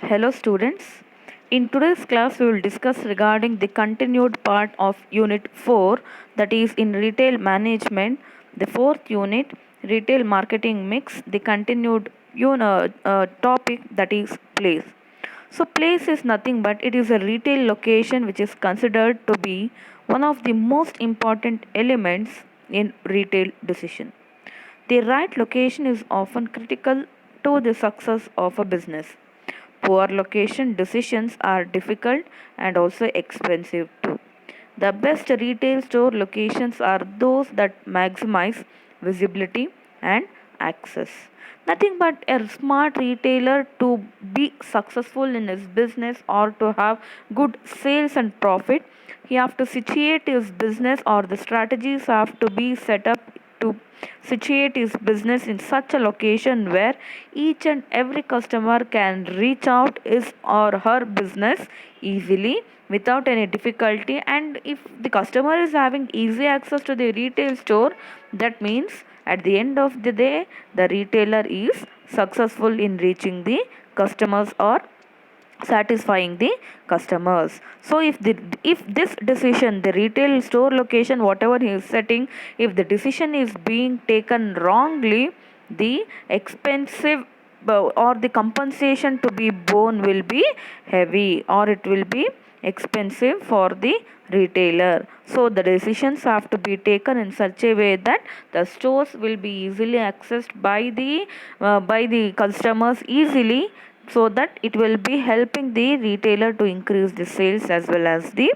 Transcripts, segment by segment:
Hello students. In today's class we will discuss regarding the continued part of unit 4, that is in retail management, the fourth unit, retail marketing mix, the continued topic, that is place. So place is nothing but it is a retail location which is considered to be one of the most important elements in retail decision. The right location is often critical to the success of a business. Poor location decisions are difficult and also expensive too. The best retail store locations are those that maximize visibility and access. Nothing but a smart retailer to be successful in his business or to have good sales and profit, he have to situate his business, or the strategies have to be set up to situate his business in such a location where each and every customer can reach out his or her business easily without any difficulty. And if the customer is having easy access to the retail store, that means at the end of the day the retailer is successful in reaching the customers or satisfying the customers. So if this decision, the retail store location whatever he is setting, if the decision is being taken wrongly, the expensive or the compensation to be borne will be heavy, or it will be expensive for the retailer. So the decisions have to be taken in such a way that the stores will be easily accessed by the customers easily, so that it will be helping the retailer to increase the sales as well as the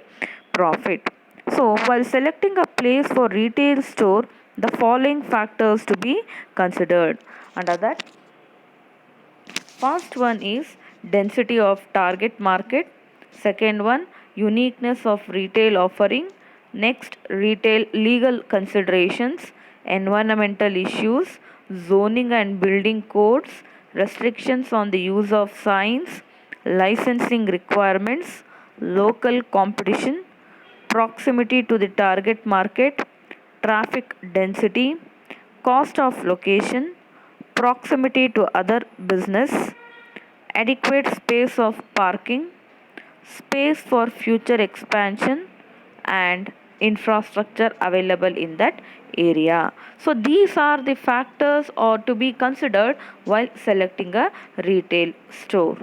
profit. So while selecting a place for retail store, the following factors to be considered. Under that, first one is density of target market. Second one, uniqueness of retail offering. Next, retail legal considerations, environmental issues, zoning and building codes, restrictions on the use of signs, licensing requirements, local competition, proximity to the target market, traffic density, cost of location, proximity to other business, adequate space of parking, space for future expansion, and infrastructure available in that area. So these are the factors or to be considered while selecting a retail store.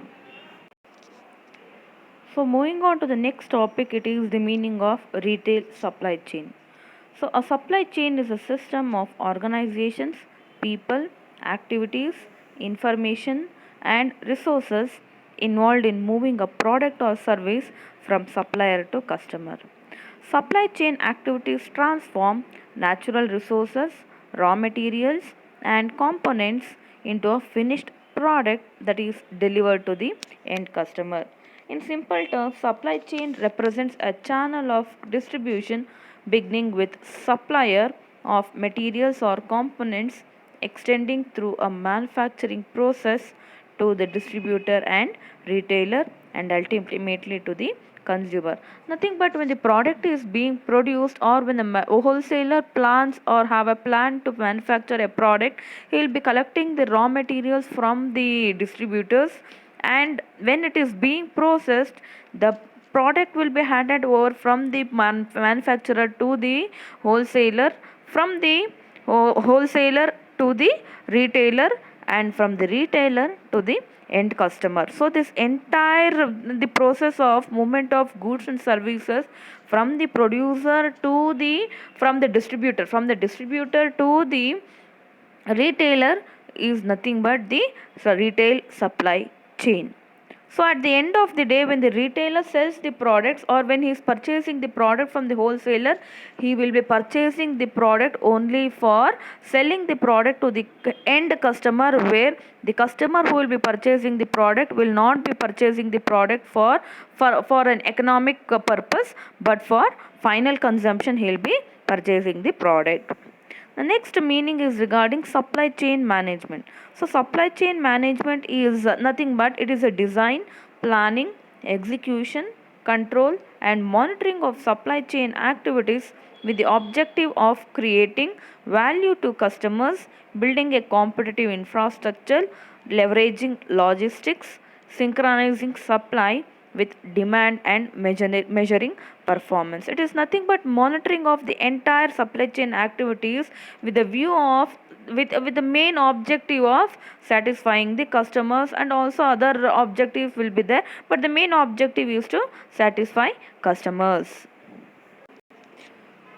So moving on to the next topic, it is the meaning of retail supply chain. So a supply chain is a system of organizations, people, activities, information, and resources involved in moving a product or service from supplier to customer. Supply chain activities transform natural resources, raw materials, and components into a finished product that is delivered to the end customer. In simple terms, supply chain represents a channel of distribution beginning with supplier of materials or components, extending through a manufacturing process to the distributor and retailer, and ultimately to the consumer. Nothing but when the product is being produced, or when the wholesaler plans or have a plan to manufacture a product, he will be collecting the raw materials from the distributors, and when it is being processed, the product will be handed over from the manufacturer to the wholesaler, from the wholesaler to the retailer, and from the retailer to the end customer. So this entire the process of movement of goods and services from the producer to the from the distributor to the retailer is nothing but the retail supply chain. So at the end of the day, when the retailer sells the products, or when he is purchasing the product from the wholesaler, he will be purchasing the product only for selling the product to the end customer, where the customer who will be purchasing the product will not be purchasing the product for an economic purpose, but for final consumption he will be purchasing the product. The next meaning is regarding supply chain management. So supply chain management is nothing but it is a design, planning, execution, control, and monitoring of supply chain activities with the objective of creating value to customers, building a competitive infrastructure, leveraging logistics, synchronizing supply with demand and measuring performance. It is nothing but monitoring of the entire supply chain activities with the view of with the main objective of satisfying the customers, and also other objectives will be there, but the main objective is to satisfy customers.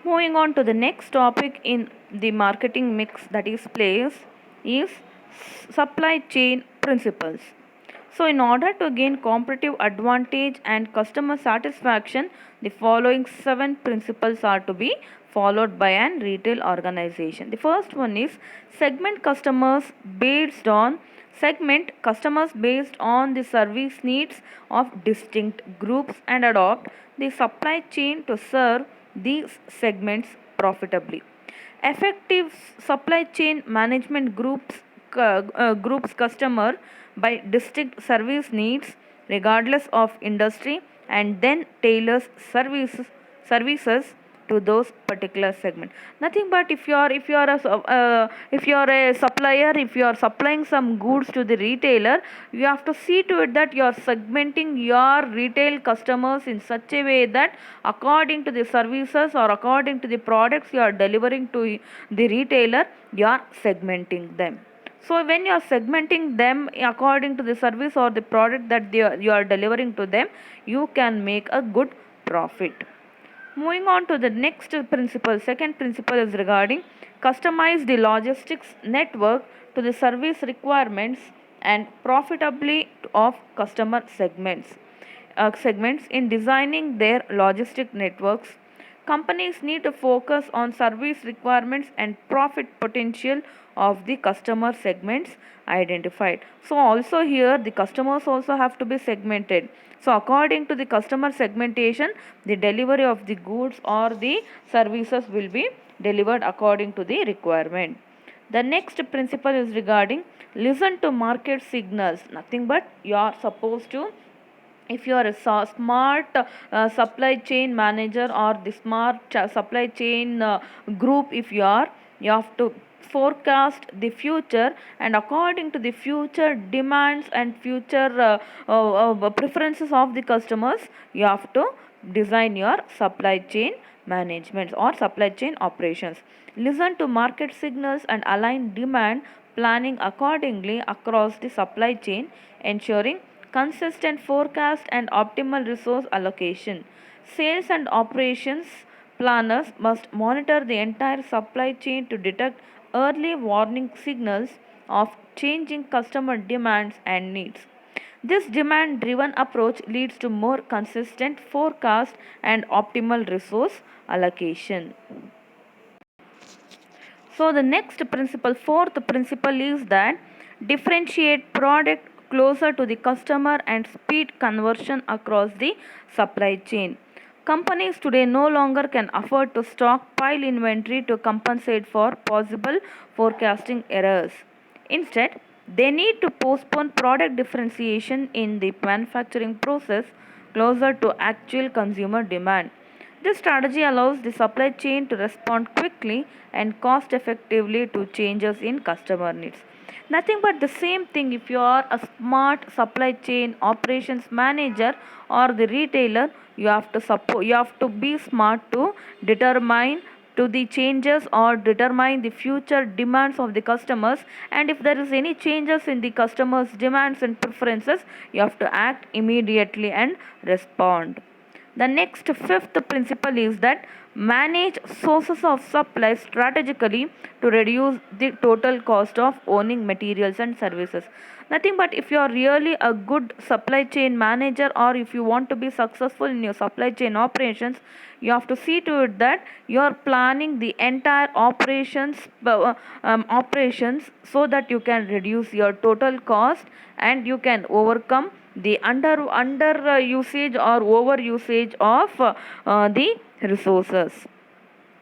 Moving on to the next topic in the marketing mix, that is place, is supply chain principles. So, in order to gain competitive advantage and customer satisfaction, the following 7 principles are to be followed by an retail organization. The first one is segment customers based on the service needs of distinct groups and adopt the supply chain to serve these segments profitably. Effective supply chain management groups customer by distinct service needs regardless of industry, and then tailors services to those particular segment. Nothing but if you are a supplier, if you are supplying some goods to the retailer, you have to see to it that you are segmenting your retail customers in such a way that according to the services or according to the products you are delivering to the retailer, you are segmenting them. So when you are segmenting them according to the service or the product that you are delivering to them, you can make a good profit. Moving on to the next principle, second principle is regarding customize the logistics network to the service requirements and profitably of customer segments. In designing their logistic networks, companies need to focus on service requirements and profit potential of the customer segments identified. So also here the customers also have to be segmented. So according to the customer segmentation, the delivery of the goods or the services will be delivered according to the requirement. The next principle is regarding listen to market signals. Nothing but you are supposed to, if you are a smart supply chain manager or the smart supply chain group, if you have to forecast the future, and according to the future demands and future preferences of the customers, you have to design your supply chain management or supply chain operations. Listen to market signals and align demand planning accordingly across the supply chain, ensuring consistent forecast and optimal resource allocation. Sales and operations planners must monitor the entire supply chain to detect early warning signals of changing customer demands and needs. This demand driven approach leads to more consistent forecast and optimal resource allocation. So the next principle, fourth principle, is that differentiate product closer to the customer and speed conversion across the supply chain. Companies today no longer can afford to stockpile inventory to compensate for possible forecasting errors. Instead, they need to postpone product differentiation in the manufacturing process closer to actual consumer demand. This strategy allows the supply chain to respond quickly and cost effectively to changes in customer needs. Nothing but the same thing, if you are a smart supply chain operations manager or the retailer, you have to be smart to determine to the changes or determine the future demands of the customers, and if there is any changes in the customers demands and preferences, you have to act immediately and respond. The next fifth principle is that manage sources of supply strategically to reduce the total cost of owning materials and services. Nothing but if you are really a good supply chain manager, or if you want to be successful in your supply chain operations, you have to see to it that you are planning the entire operations so that you can reduce your total cost and you can overcome the under usage or over usage of the resources.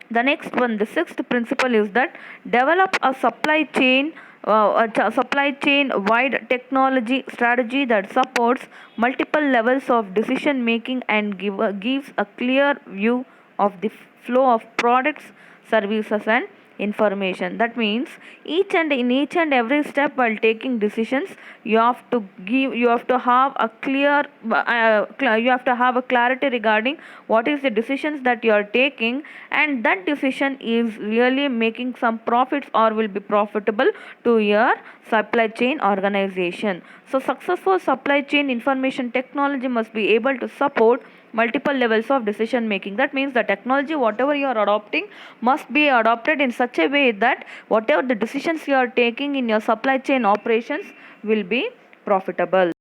The next one, the sixth principle, is that develop a supply chain wide technology strategy that supports multiple levels of decision making and gives a clear view of the flow of products, services and information. That means in each and every step while taking decisions, you have to have a you have to have a clarity regarding what is the decisions that you are taking, and that decision is really making some profits or will be profitable to your supply chain organization. So successful supply chain information technology must be able to support multiple levels of decision making. That means the technology whatever you are adopting must be adopted in such a way that whatever the decisions you are taking in your supply chain operations will be profitable.